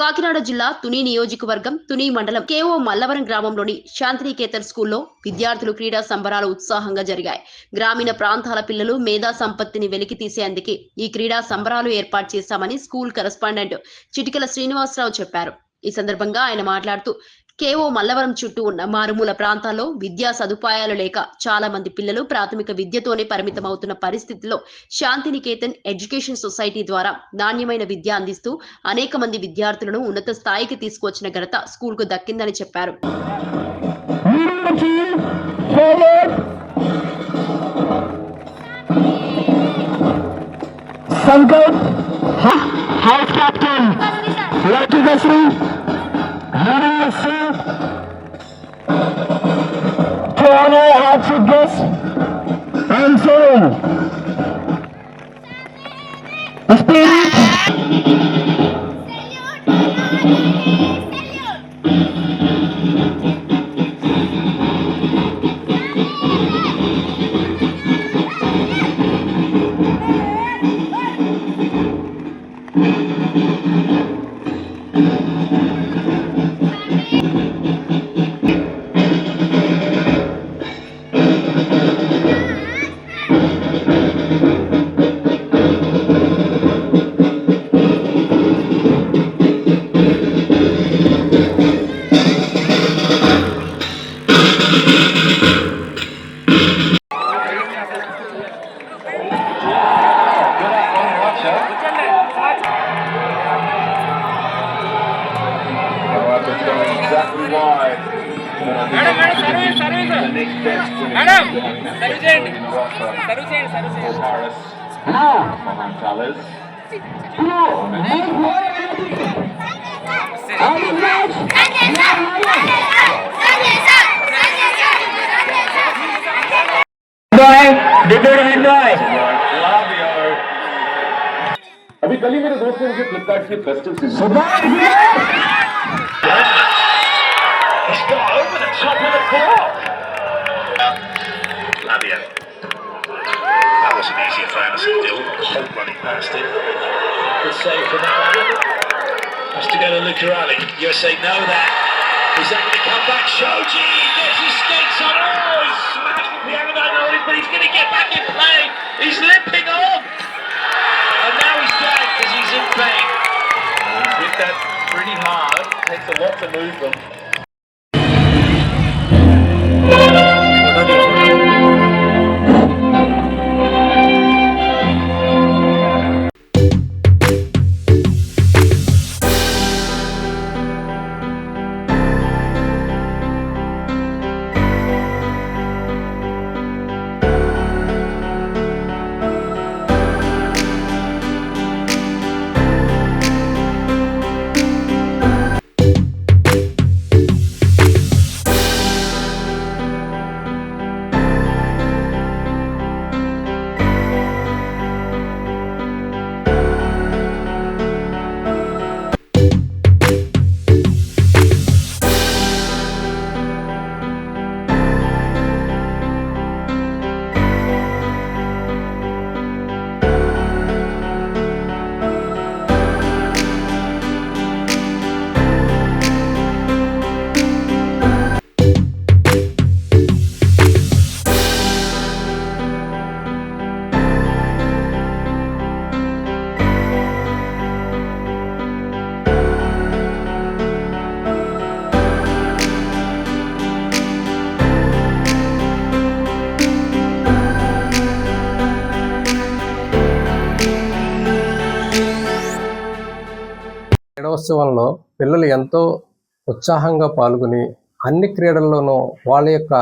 కాకినాడ జిల్లా తుని నియోజకవర్గం తుని మండలం కేఓ మల్లవరం గ్రామంలోని శాంతినికేతన్ స్కూల్లో విద్యార్థులు క్రీడా సంబరాలు ఉత్సాహంగా జరిగాయి. గ్రామీణ ప్రాంతాల పిల్లలు మేధా సంపత్తిని వెలికి తీసేందుకు ఈ క్రీడా సంబరాలు ఏర్పాటు చేశామని స్కూల్ కరెస్పాండెంట్ చిటికెల శ్రీనివాసరావు చెప్పారు. ఈ సందర్భంగా ఆయన మాట్లాడుతూ కేఓ మల్లవరం చుట్టూ ఉన్న మారుమూల ప్రాంతాల్లో విద్యా సదుపాయాలు లేక చాలా మంది పిల్లలు ప్రాథమిక విద్యతోనే పరిమితమవుతున్న పరిస్థితిలో శాంతినికేతన్ ఎడ్యుకేషన్ సొసైటీ ద్వారా నాణ్యమైన విద్య అందిస్తూ అనేక మంది విద్యార్థులను ఉన్నత స్థాయికి తీసుకువచ్చిన ఘనత స్కూల్ కు దక్కిందని చెప్పారు. अभी कल ही मेरे दोस्त ने मुझे फ्लिपकार्ट की festive season over the top of the claw. Lavia. That wasn't easy for Anderson Dill. Holt running past it. Good save for now. Has to go to Luca Ali. USA know that. Is that going to come back? Shoji gets his skates on. Oh, he's smashed the piano down, but he's going to get back in play. He's limping on. And now he's down because he's in pain. He's hit that pretty hard. Takes a lot to move them. క్రీడోత్సవంలో పిల్లలు ఎంతో ఉత్సాహంగా పాల్గొని అన్ని క్రీడల్లోనూ వాళ్ళ యొక్క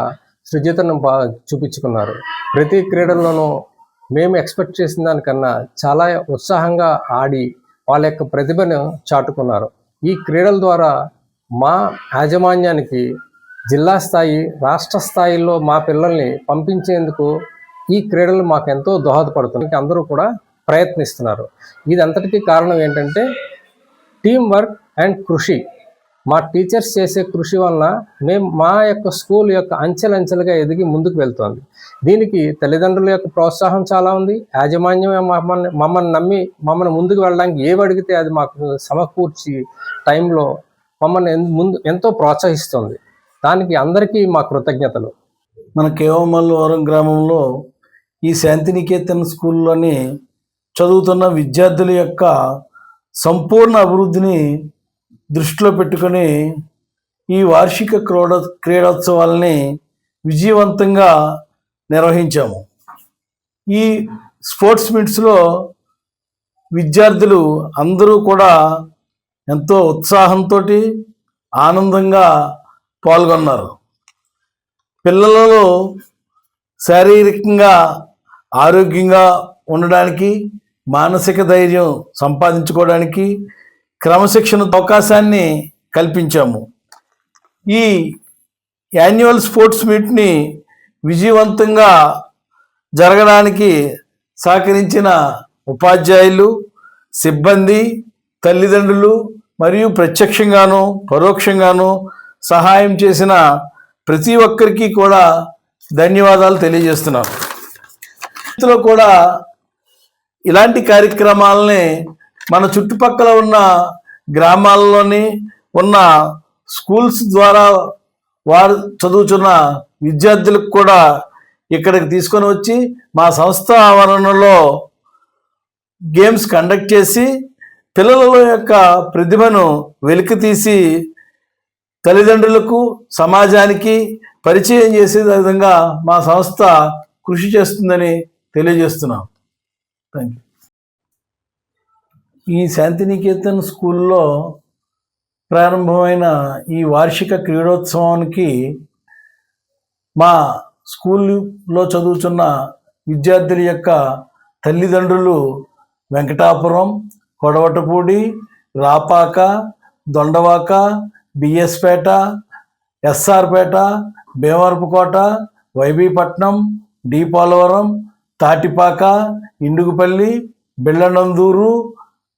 సృజతను చూపించుకున్నారు. ప్రతి క్రీడల్లోనూ మేము expect చేసిన దానికన్నా చాలా ఉత్సాహంగా ఆడి వాళ్ళ యొక్క ప్రతిభను చాటుకున్నారు. ఈ క్రీడల ద్వారా మా యాజమాన్యానికి జిల్లా స్థాయి, రాష్ట్ర స్థాయిలో మా పిల్లల్ని పంపించేందుకు ఈ క్రీడలు మాకు ఎంతో దోహదపడుతుంది. అందరూ కూడా ప్రయత్నిస్తున్నారు. ఇదంతటికీ కారణం ఏంటంటే టీం వర్క్ అండ్ కృషి. మా టీచర్స్ చేసే కృషి వలన మేము మా యొక్క స్కూల్ యొక్క అంచెలంచెలుగా ఎదిగి ముందుకు వెళ్తోంది. దీనికి తల్లిదండ్రుల యొక్క ప్రోత్సాహం చాలా ఉంది. యాజమాన్యం మమ్మల్ని నమ్మి మమ్మల్ని ముందుకు వెళ్ళడానికి ఏవి అడిగితే అది మాకు సమకూర్చి టైంలో మమ్మల్ని ఎంతో ప్రోత్సహిస్తుంది. దానికి అందరికీ మా కృతజ్ఞతలు. మన కేవమల్లవరం గ్రామంలో ఈ శాంతినికేతన్ స్కూల్లోని చదువుతున్న విద్యార్థుల యొక్క సంపూర్ణ అభివృద్ధిని దృష్టిలో పెట్టుకొని ఈ వార్షిక క్రీడోత్సవాలని విజయవంతంగా నిర్వహించాము. ఈ స్పోర్ట్స్ మీట్స్లో విద్యార్థులు అందరూ కూడా ఎంతో ఉత్సాహంతో ఆనందంగా పాల్గొన్నారు. పిల్లలలో శారీరకంగా ఆరోగ్యంగా ఉండడానికి, మానసిక ధైర్యం సంపాదించుకోవడానికి క్రమశిక్షణ అవకాశాన్ని కల్పించాము. ఈ యాన్యువల్ స్పోర్ట్స్ మీట్ని విజయవంతంగా జరగడానికి సహకరించిన ఉపాధ్యాయులు, సిబ్బంది, తల్లిదండ్రులు మరియు ప్రత్యక్షంగాను పరోక్షంగాను సహాయం చేసిన ప్రతి ఒక్కరికి కూడా ధన్యవాదాలు తెలియజేస్తున్నాను. ఇందులో కూడా ఇలాంటి కార్యక్రమాలని మన చుట్టుపక్కల ఉన్న గ్రామాల్లోని ఉన్న స్కూల్స్ ద్వారా వారు చదువుతున్న విద్యార్థులకు కూడా ఇక్కడికి తీసుకొని వచ్చి మా సంస్థ ఆవరణలో గేమ్స్ కండక్ట్ చేసి పిల్లల యొక్క ప్రతిభను వెలికితీసి తల్లిదండ్రులకు, సమాజానికి పరిచయం చేసే విధంగా మా సంస్థ కృషి చేస్తుందని తెలియజేస్తున్నాం. Thank you. ఈ శాంతినికేతన్ స్కూల్లో ప్రారంభమైన ఈ వార్షిక క్రీడోత్సవానికి మా స్కూల్లో చదువుతున్న విద్యార్థుల యొక్క తల్లిదండ్రులు వెంకటాపురం, కొడవటపూడి, రాపాక, దొండవాక, బిఎస్పేట, ఎస్ఆర్పేట, భీమవరపుకోట, వైబీపట్నం, పోలవరం, తాటిపాక, ఇండుగుపల్లి, బిళ్ళనందూరు,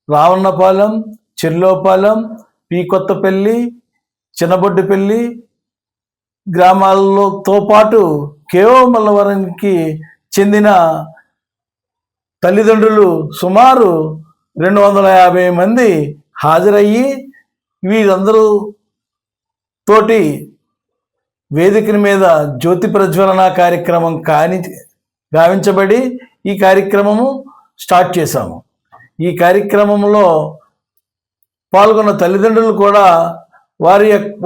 రావణపాలెం, చెర్లోపాలెం, కొత్తపల్లి, చిన్నబొడ్డిపల్లి గ్రామాలతో పాటు కేవమల్లవరంకి చెందిన తల్లిదండ్రులు సుమారు 250 మంది హాజరయ్యి వీరందరూ తోటి వేదికల మీద జ్యోతి ప్రజ్వలన కార్యక్రమం గావించబడి ఈ కార్యక్రమము స్టార్ట్ చేశాము. ఈ కార్యక్రమంలో పాల్గొన్న తల్లిదండ్రులు కూడా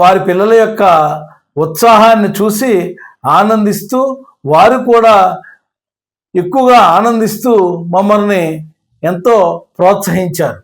వారి పిల్లల యొక్క ఉత్సాహాన్ని చూసి ఆనందిస్తూ వారు కూడా ఎక్కువగా ఆనందిస్తూ మమ్మల్ని ఎంతో ప్రోత్సహించారు.